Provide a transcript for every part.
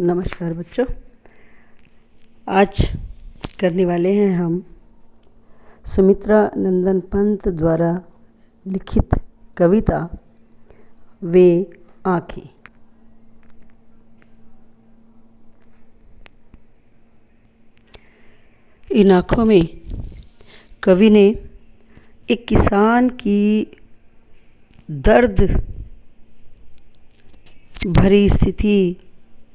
नमस्कार बच्चों, आज करने वाले हैं हम सुमित्रा नंदन पंत द्वारा लिखित कविता वे आँखें। इन आँखों में कवि ने एक किसान की दर्द भरी स्थिति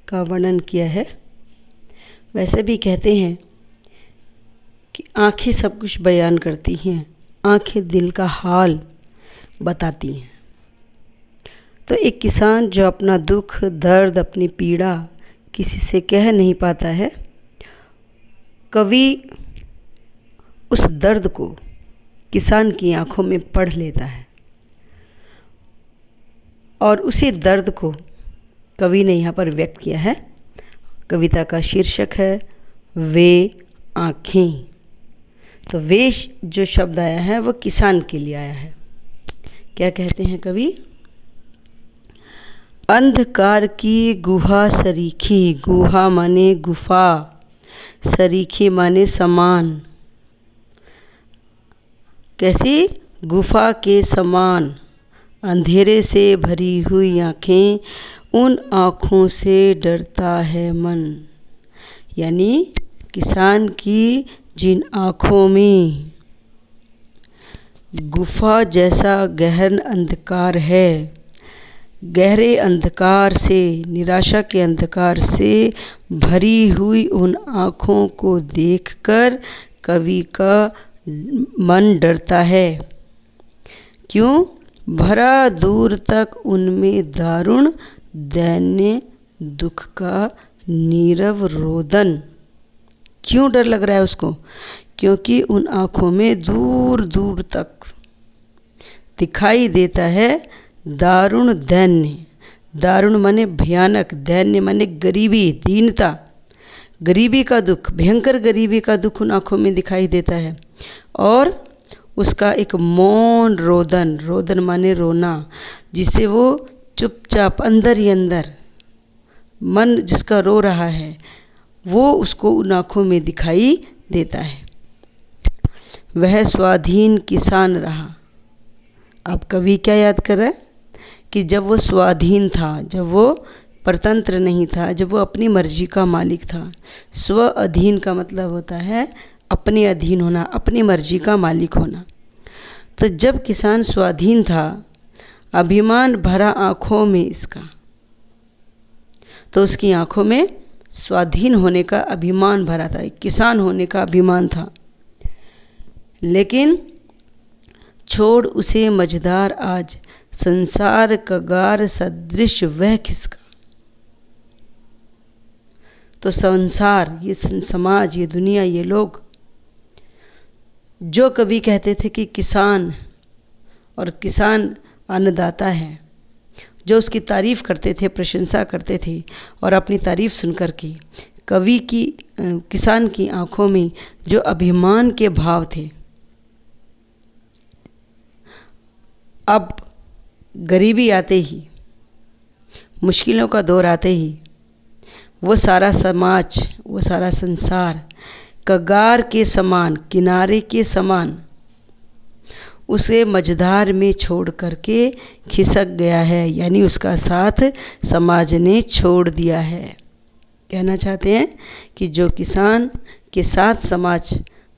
का वर्णन किया है। वैसे भी कहते हैं कि आँखें सब कुछ बयान करती हैं, आँखें दिल का हाल बताती हैं। तो एक किसान जो अपना दुख दर्द अपनी पीड़ा किसी से कह नहीं पाता है, कवि उस दर्द को किसान की आँखों में पढ़ लेता है और उसी दर्द को कवि ने यहाँ पर व्यक्त किया है। कविता का शीर्षक है वे आँखें। तो वे जो शब्द आया है वो किसान के लिए आया है। क्या कहते हैं कवि? अंधकार की गुहा सरीखी, गुहा माने गुफा, सरीखी माने समान, कैसी गुफा के समान अंधेरे से भरी हुई आँखें, उन आँखों से डरता है मन। यानी किसान की जिन आँखों में गुफा जैसा गहन अंधकार है, गहरे अंधकार से, निराशा के अंधकार से भरी हुई उन आँखों को देखकर कवि का मन डरता है। क्यों? भरा दूर तक उनमें दारुण दैन्य दुख का नीरव रोदन। क्यों डर लग रहा है उसको? क्योंकि उन आँखों में दूर दूर तक दिखाई देता है दारुण दैन्य। दारुण माने भयानक, दैन्य माने गरीबी, दीनता, गरीबी का दुख, भयंकर गरीबी का दुख उन आँखों में दिखाई देता है। और उसका एक मौन रोदन, रोदन माने रोना, जिसे वो चुपचाप अंदर ही अंदर मन जिसका रो रहा है वो उसको उन आँखों में दिखाई देता है। वह स्वाधीन किसान रहा। अब कवि क्या याद कर रहा है कि जब वो स्वाधीन था, जब वो परतंत्र नहीं था, जब वो अपनी मर्जी का मालिक था। स्व अधीन का मतलब होता है अपने अधीन होना, अपनी मर्जी का मालिक होना। तो जब किसान स्वाधीन था, अभिमान भरा आँखों में इसका, तो उसकी आँखों में स्वाधीन होने का अभिमान भरा था, किसान होने का अभिमान था। लेकिन छोड़ उसे मझधार आज, संसार कगार सदृश वह किसका। तो संसार, ये समाज, ये दुनिया, ये लोग जो कभी कहते थे कि किसान और किसान अन्नदाता है, जो उसकी तारीफ़ करते थे, प्रशंसा करते थे, और अपनी तारीफ़ सुनकर के कवि की किसान की आँखों में जो अभिमान के भाव थे, अब गरीबी आते ही, मुश्किलों का दौर आते ही, वो सारा समाज, वो सारा संसार कगार के समान, किनारे के समान उसे मझधार में छोड़ करके खिसक गया है। यानी उसका साथ समाज ने छोड़ दिया है। कहना चाहते हैं कि जो किसान के साथ समाज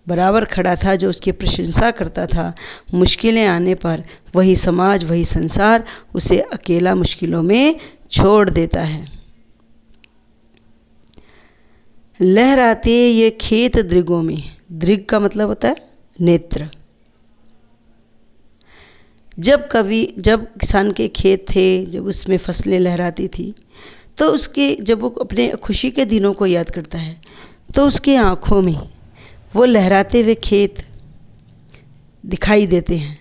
बराबर खड़ा था, जो उसकी प्रशंसा करता था, मुश्किलें आने पर वही समाज, वही संसार उसे अकेला मुश्किलों में छोड़ देता है। लहराते ये खेत दृगों में, दृग का मतलब होता है नेत्र। जब किसान के खेत थे, जब उसमें फसलें लहराती थी, तो उसके जब वो अपने खुशी के दिनों को याद करता है, तो उसके आँखों में वो लहराते हुए खेत दिखाई देते हैं,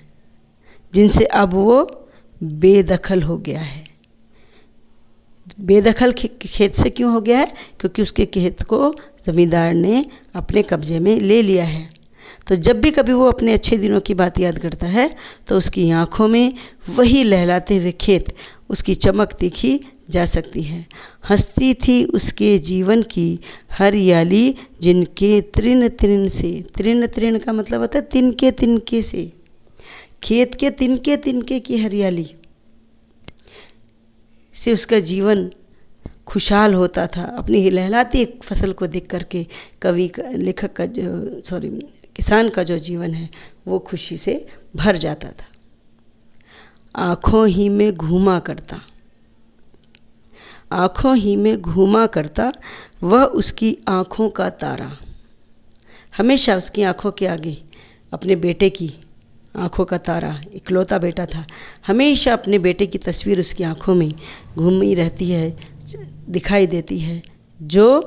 जिनसे अब वो बेदखल हो गया है। बेदखल खेत से क्यों हो गया है? क्योंकि उसके खेत को ज़मींदार ने अपने कब्जे में ले लिया है। तो जब भी कभी वो अपने अच्छे दिनों की बात याद करता है तो उसकी आँखों में वही लहलाते हुए खेत, उसकी चमक देखी जा सकती है। हंसती थी उसके जीवन की हरियाली, जिनके तृण तृण से, तृण तृण का मतलब होता है तिनके तिनके से, खेत के तिनके तिनके की हरियाली से उसका जीवन खुशहाल होता था। अपनी लहलाती एक फसल को देख करके कवि का, लेखक का किसान का जो जीवन है वो खुशी से भर जाता था। आँखों ही में घूमा करता, आँखों ही में घूमा करता, वह उसकी आँखों का तारा। हमेशा उसकी आँखों के आगे अपने बेटे की आँखों का तारा, इकलौता बेटा था, हमेशा अपने बेटे की तस्वीर उसकी आँखों में घूमी रहती है, दिखाई देती है। जो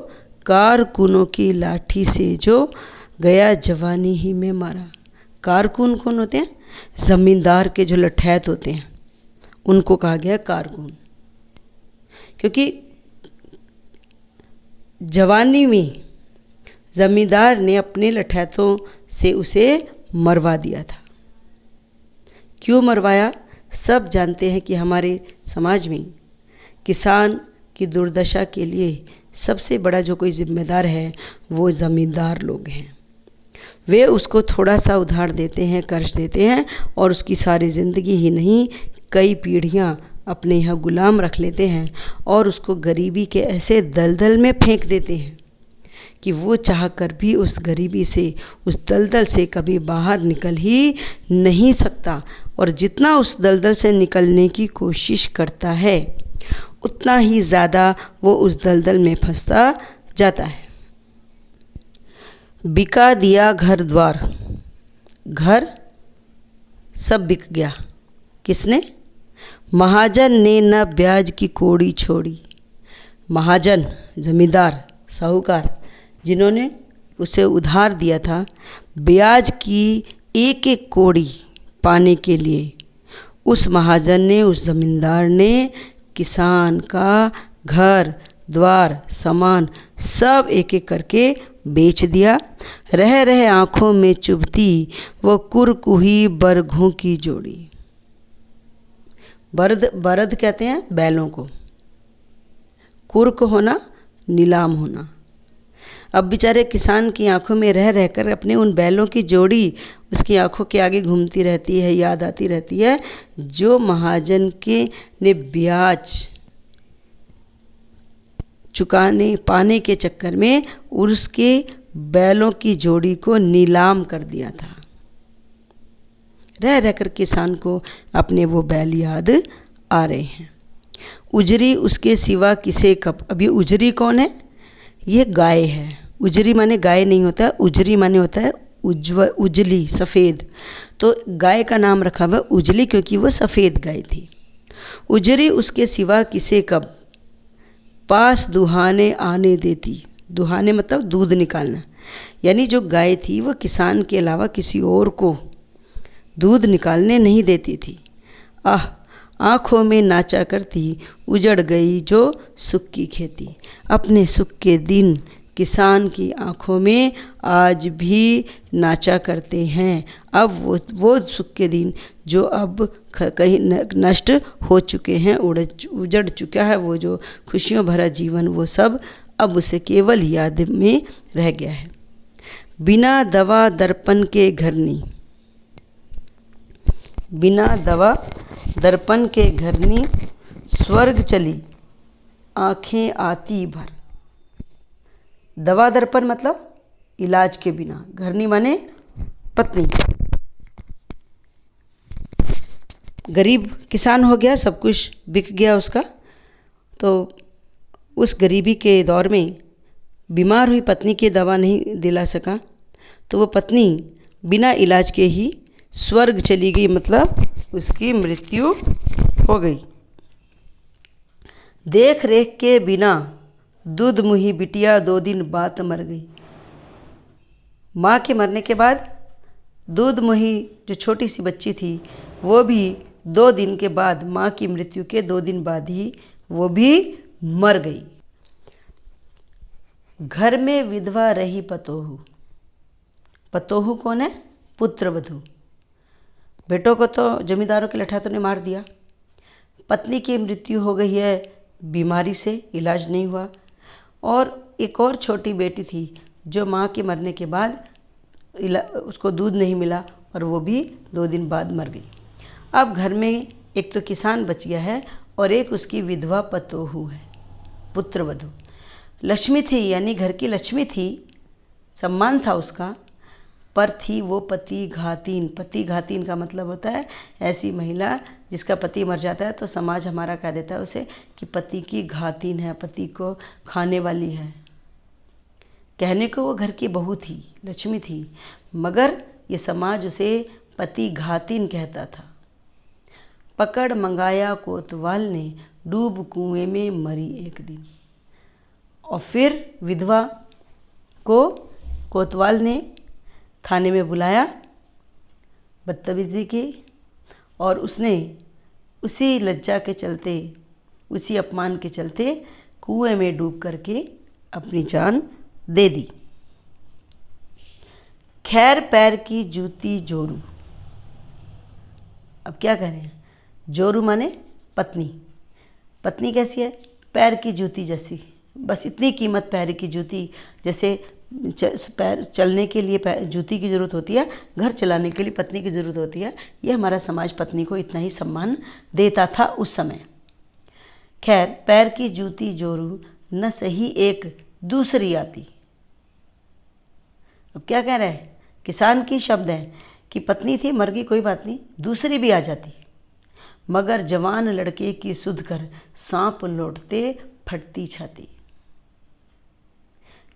कारकुनों की लाठी से जो गया जवानी ही में मारा। कारकुन कौन होते हैं? ज़मींदार के जो लठैत होते हैं उनको कहा गया कारकुन, क्योंकि जवानी में ज़मींदार ने अपने लठैतों से उसे मरवा दिया था। क्यों मरवाया? सब जानते हैं कि हमारे समाज में किसान की दुर्दशा के लिए सबसे बड़ा जो कोई जिम्मेदार है वो ज़मींदार लोग हैं। वे उसको थोड़ा सा उधार देते हैं, कर्ज देते हैं और उसकी सारी ज़िंदगी ही नहीं कई पीढ़ियाँ अपने यहाँ गुलाम रख लेते हैं और उसको गरीबी के ऐसे दलदल में फेंक देते हैं कि वो चाह कर भी उस गरीबी से, उस दलदल से कभी बाहर निकल ही नहीं सकता। और जितना उस दलदल से निकलने की कोशिश करता है उतना ही ज़्यादा वो उस दलदल में फंसता जाता है। बिका दिया घर द्वार, घर सब बिक गया। किसने? महाजन ने न ब्याज की कौड़ी छोड़ी। महाजन, जमींदार, साहूकार, जिन्होंने उसे उधार दिया था ब्याज की एक एक कौड़ी पाने के लिए, उस महाजन ने, उस ज़मींदार ने किसान का घर द्वार सामान सब एक एक करके बेच दिया। रह रहे आँखों में चुभती वो कुरकुही बरघों की जोड़ी। बरद कहते हैं बैलों को, कुर्क होना नीलाम होना। अब बेचारे किसान की आंखों में रह रहकर अपने उन बैलों की जोड़ी उसकी आंखों के आगे घूमती रहती है, याद आती रहती है, जो महाजन के ने ब्याज चुकाने पाने के चक्कर में उसके बैलों की जोड़ी को नीलाम कर दिया था। रह रहकर किसान को अपने वो बैल याद आ रहे हैं। उजरी उसके सिवा किसे कब। अभी उजरी कौन है? ये गाय है। उजरी माने गाय नहीं होता, उजरी माने होता है उजली, सफ़ेद। तो गाय का नाम रखा हुआ उजली क्योंकि वो सफ़ेद गाय थी। उजरी उसके सिवा किसे कब पास दुहाने आने देती। दुहाने मतलब दूध निकालना, यानी जो गाय थी वो किसान के अलावा किसी और को दूध निकालने नहीं देती थी। आँखों में नाचा करती उजड़ गई जो सुख की खेती। अपने सुख के दिन किसान की आँखों में आज भी नाचा करते हैं। अब वो सुख के दिन जो अब कहीं नष्ट हो चुके हैं, उजड़ चुका है, वो जो खुशियों भरा जीवन वो सब अब उसे केवल याद में रह गया है। बिना दवा दर्पण के घरनी, बिना दवा दर्पण के घरनी स्वर्ग चली आँखें आती भर। दवा दर्पण मतलब इलाज के बिना, घरनी माने पत्नी। गरीब किसान हो गया, सब कुछ बिक गया उसका, तो उस गरीबी के दौर में बीमार हुई पत्नी की दवा नहीं दिला सका, तो वो पत्नी बिना इलाज के ही स्वर्ग चली गई, मतलब उसकी मृत्यु हो गई। देख रेख के बिना दूध मुही बिटिया 2 दिन बाद मर गई। माँ के मरने के बाद दूध मुही जो छोटी सी बच्ची थी वो भी 2 दिन के बाद, माँ की मृत्यु के 2 दिन बाद ही वो भी मर गई। घर में विधवा रही पतोहू। पतोहू कौन है? पुत्रवधू। बेटों को तो जमींदारों के लठातों ने मार दिया। पत्नी की मृत्यु हो गई है बीमारी से, इलाज नहीं हुआ। और एक और छोटी बेटी थी जो माँ के मरने के बाद उसको दूध नहीं मिला और वो भी 2 दिन बाद मर गई। अब घर में एक तो किसान बच गया है और एक उसकी विधवा पतोहू है, पुत्रवधू। लक्ष्मी थी, यानी घर की लक्ष्मी थी, सम्मान था उसका, पर थी वो पति घातीन। पति घातीन का मतलब होता है ऐसी महिला जिसका पति मर जाता है तो समाज हमारा कह देता है उसे कि पति की घातीन है, पति को खाने वाली है। कहने को वो घर की बहू थी, लक्ष्मी थी, मगर ये समाज उसे पति घातीन कहता था। पकड़ मंगाया कोतवाल ने, डूब कुएं में मरी एक दिन। और फिर विधवा को कोतवाल ने थाने में बुलाया, बदतमीजी की, और उसने उसी लज्जा के चलते, उसी अपमान के चलते कुएं में डूब करके अपनी जान दे दी। खैर पैर की जूती जोरू। अब क्या करें? जोरू माने पत्नी। पत्नी कैसी है? पैर की जूती जैसी। बस इतनी कीमत पैर की जूती, जैसे पैर चलने के लिए जूती की ज़रूरत होती है, घर चलाने के लिए पत्नी की ज़रूरत होती है। ये हमारा समाज पत्नी को इतना ही सम्मान देता था उस समय। खैर पैर की जूती जोरू, न सही एक दूसरी आती। अब क्या कह रहे हैं? किसान की शब्द है कि पत्नी थी, मर गई, कोई बात नहीं, दूसरी भी आ जाती, मगर जवान लड़के की सुध कर सांप लौटते फटती छाती।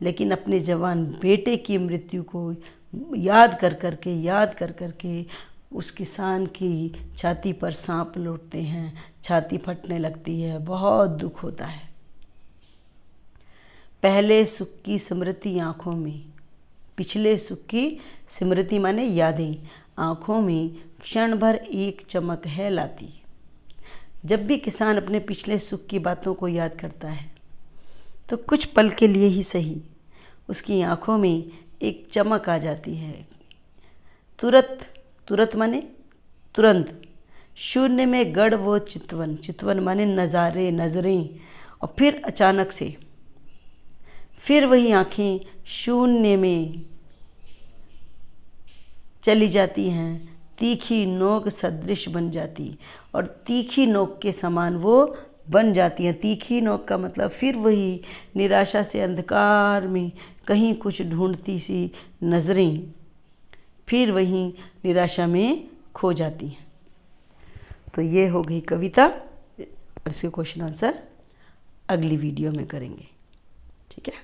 लेकिन अपने जवान बेटे की मृत्यु को याद कर करके उस किसान की छाती पर सांप लौटते हैं, छाती फटने लगती है, बहुत दुख होता है। पहले सुख की स्मृति आँखों में, पिछले सुख की स्मृति माने यादें, आँखों में क्षण भर एक चमक है लाती। जब भी किसान अपने पिछले सुख की बातों को याद करता है तो कुछ पल के लिए ही सही उसकी आँखों में एक चमक आ जाती है। तुरत माने तुरंत, शून्य में गढ़ वो चितवन, चितवन माने नज़ारे, नज़रें, और फिर अचानक से फिर वही आँखें शून्य में चली जाती हैं, तीखी नोक सदृश बन जाती, और तीखी नोक के समान वो बन जाती हैं। तीखी नोक का मतलब फिर वही निराशा से अंधकार में कहीं कुछ ढूंढती सी नज़रें फिर वहीं निराशा में खो जाती हैं। तो ये हो गई कविता, और इसके क्वेश्चन आंसर अगली वीडियो में करेंगे, ठीक है।